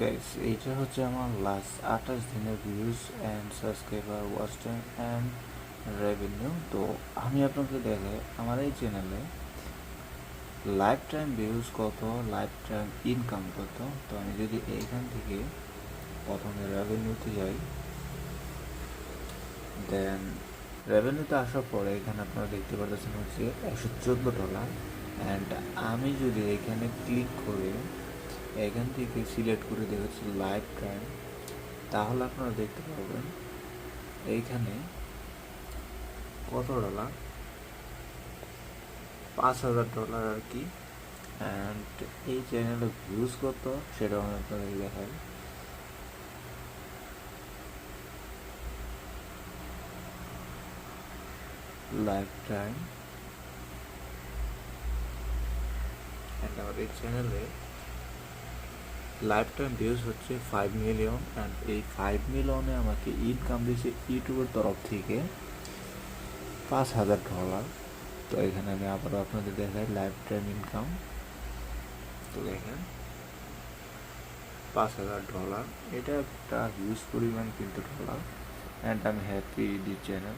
Guys, এইটা হচ্ছে আমার লাস্ট 28 দিনের views and subscriber, watch time and revenue. তো আমি আপনাকে দেখাই আমার এই চ্যানেলে লাইফ টাইম ভিউজ কত, লাইফ টাইম ইনকাম কত। তো আমি যদি এইখান থেকে প্রথমে রেভিনিউতে যাই, দেন রেভিনিউতে আসার পরে এখানে আপনারা দেখতে পাচ্ছেন হচ্ছে $114। অ্যান্ড আমি যদি এখানে ক্লিক করে এখান থেকে সিলেক্ট করে দেখাচ্ছি লাইফ টাইম, তাহলে আপনারা দেখতে পারবেন এইখানে কত ডলার, $5,000 আর কি। অ্যান্ড এই চ্যানেলের ভিউজ কত সেটাও আমি আপনাদের দেখাই। লাইফ টাইম অ্যান্ড আমার এই চ্যানেলে লাইফ টাইম ভিউজ হচ্ছে 5 মিলিয়ন। অ্যান্ড এই 5 মিলিয়নে আমাকে ইনকাম দিয়েছে ইউটিউবের তরফ থেকে $5,000। তো এখানে আমি আবারও আপনাদের দেখাই লাইফ টাইম ইনকাম। তো দেখেন $5,000, এটা একটা হিউজ পরিমাণ কিন্তু ডলার। অ্যান্ড আমি হ্যাপি দি চ্যানেল।